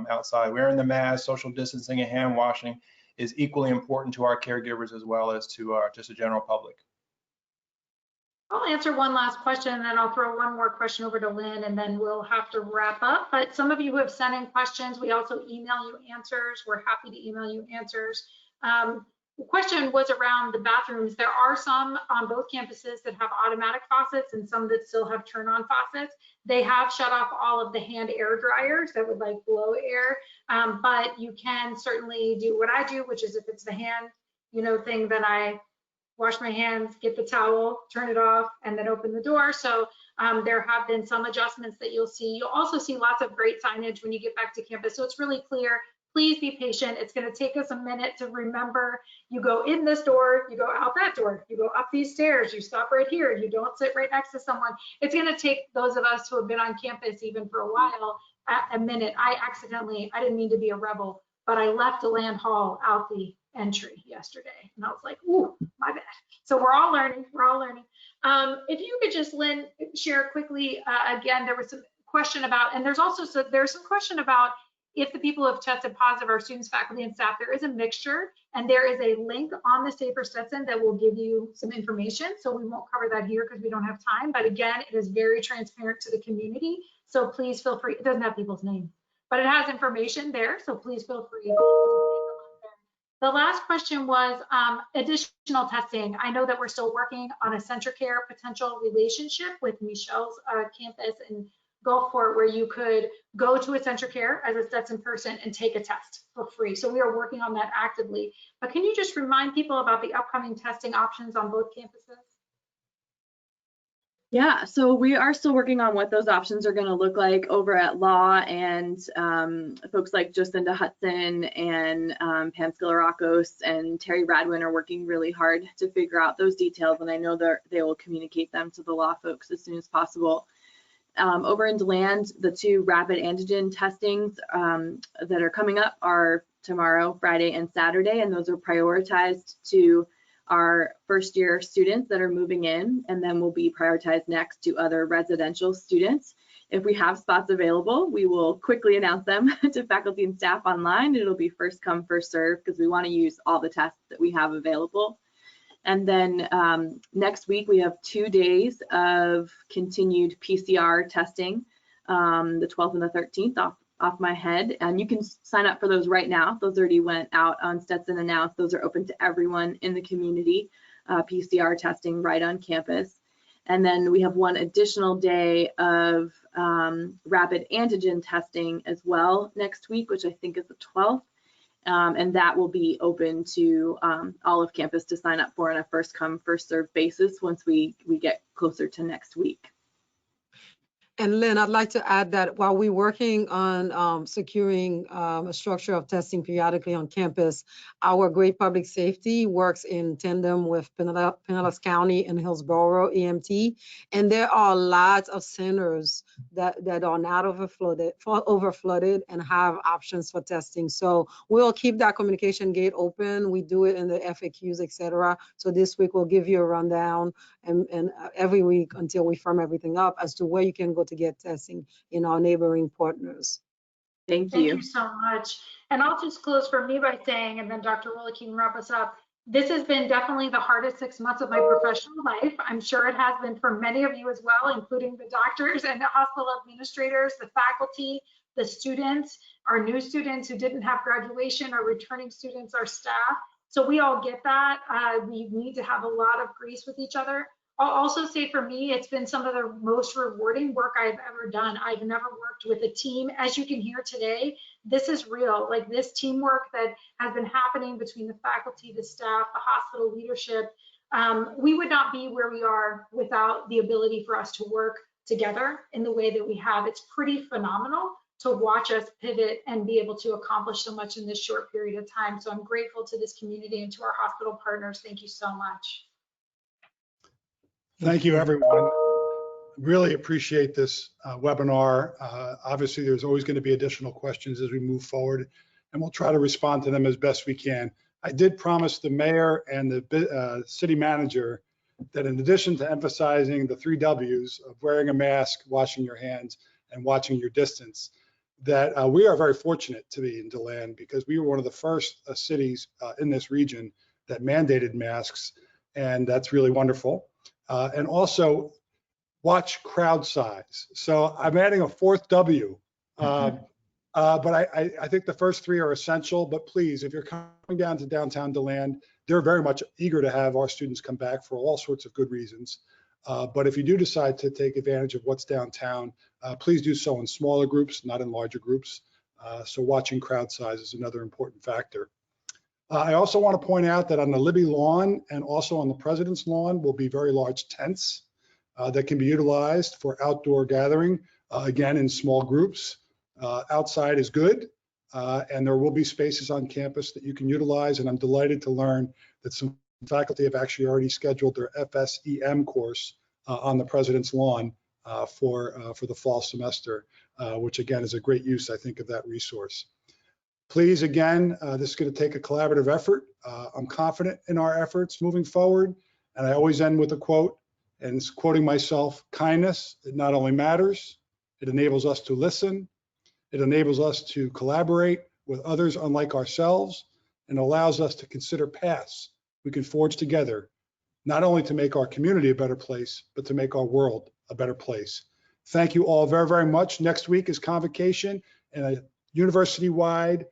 E: outside. Wearing the mask, social distancing, and hand washing is equally important to our caregivers as well as to just the general public.
B: I'll answer one last question, and then I'll throw one more question over to Lynn, and then we'll have to wrap up. But some of you who have sent in questions, we also email you answers. We're happy to email you answers. The question was around the bathrooms. There are some on both campuses that have automatic faucets and some that still have turn-on faucets. They have shut off all of the hand air dryers that would blow air, but you can certainly do what I do, which is if it's the hand, thing, then I wash my hands, get the towel, turn it off, and then open the door. So there have been some adjustments that you'll see. You'll also see lots of great signage when you get back to campus. So it's really clear. Please be patient. It's going to take us a minute to remember. You go in this door, you go out that door, you go up these stairs, you stop right here, you don't sit right next to someone. It's going to take those of us who have been on campus even for a while a minute. I didn't mean to be a rebel, but I left DeLand Hall out the entry yesterday, and I was like, ooh, my bad. So we're all learning. If you could just, Lynn, share quickly, again, there was some question about, and there's some question about if the people who have tested positive are students, faculty, and staff. There is a mixture, and there is a link on the Safer Stetson that will give you some information. So we won't cover that here because we don't have time. But again, it is very transparent to the community. So please feel free. It doesn't have people's names, but it has information there. So please feel free to take a look there. The last question was additional testing. I know that we're still working on a CentraCare potential relationship with Michelle's campus in Gulfport, where you could go to a CentraCare as a Stetson person and take a test for free. So we are working on that actively. But can you just remind people about the upcoming testing options on both campuses?
C: Yeah, so we are still working on what those options are going to look like over at Law, and folks like Jacinda Hudson and Pam Skillerakos and Terry Radwin are working really hard to figure out those details, and I know they will communicate them to the Law folks as soon as possible. Over in DeLand, the 2 rapid antigen testings that are coming up are tomorrow, Friday, and Saturday, and those are prioritized to our first-year students that are moving in, and then will be prioritized next to other residential students. If we have spots available, we will quickly announce them to faculty and staff online. It'll be first come, first serve, because we want to use all the tests that we have available. And then next week, we have 2 days of continued PCR testing, the 12th and the 13th off my head. And you can sign up for those right now. Those already went out on Stetson announced. Those are open to everyone in the community, PCR testing right on campus. And then we have 1 additional day of rapid antigen testing as well next week, which I think is the 12th. And that will be open to all of campus to sign up for on a first come, first served basis once we get closer to next week.
D: And Lynn, I'd like to add that while we're working on securing a structure of testing periodically on campus, our great public safety works in tandem with Pinellas County and Hillsborough EMT. And there are lots of centers that are not overflooded and have options for testing. So we'll keep that communication gate open. We do it in the FAQs, et cetera. So this week we'll give you a rundown and every week until we firm everything up as to where you can go to get testing in our neighboring partners.
C: Thank
B: Thank
C: you.
B: you so much. And I'll just close for me by saying, and then Dr. Roellke can wrap us up, this has been definitely the hardest 6 months of my professional life. I'm sure it has been for many of you as well, including the doctors and the hospital administrators, the faculty, the students, our new students who didn't have graduation, our returning students, our staff. So we all get that. We need to have a lot of grace with each other. I'll also say for me, it's been some of the most rewarding work I've ever done. I've never worked with a team. As you can hear today, this is real. Like this teamwork that has been happening between the faculty, the staff, the hospital leadership. We would not be where we are without the ability for us to work together in the way that we have. It's pretty phenomenal to watch us pivot and be able to accomplish so much in this short period of time. So I'm grateful to this community and to our hospital partners. Thank you so much.
A: Thank you, everyone. Really appreciate this webinar. Obviously, there's always going to be additional questions as we move forward, and we'll try to respond to them as best we can. I did promise the mayor and the city manager that in addition to emphasizing the 3 W's of wearing a mask, washing your hands, and watching your distance, that we are very fortunate to be in DeLand because we were one of the first cities in this region that mandated masks, and that's really wonderful. And also watch crowd size. So I'm adding a 4th W, but I think the first 3 are essential. But please, if you're coming down to downtown DeLand, they're very much eager to have our students come back for all sorts of good reasons. But if you do decide to take advantage of what's downtown, please do so in smaller groups, not in larger groups. So watching crowd size is another important factor. I also want to point out that on the Libby lawn and also on the President's lawn will be very large tents that can be utilized for outdoor gathering, again, in small groups. Outside is good, and there will be spaces on campus that you can utilize, and I'm delighted to learn that some faculty have actually already scheduled their FSEM course on the President's lawn for the fall semester, which again is a great use, I think, of that resource. Please, again, this is going to take a collaborative effort. I'm confident in our efforts moving forward. And I always end with a quote, and it's quoting myself: kindness, it not only matters, it enables us to listen, it enables us to collaborate with others unlike ourselves, and allows us to consider paths we can forge together, not only to make our community a better place, but to make our world a better place. Thank you all very, very much. Next week is convocation and a university-wide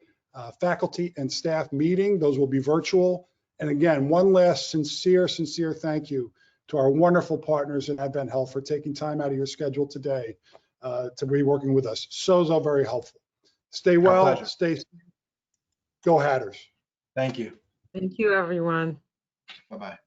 A: faculty and staff meeting. Those will be virtual. And again, one last sincere thank you to our wonderful partners in Advent Health for taking time out of your schedule today to be working with us. So very helpful. Stay well, stay safe. Go Hatters.
E: Thank you.
D: Thank you, everyone.
E: Bye-bye.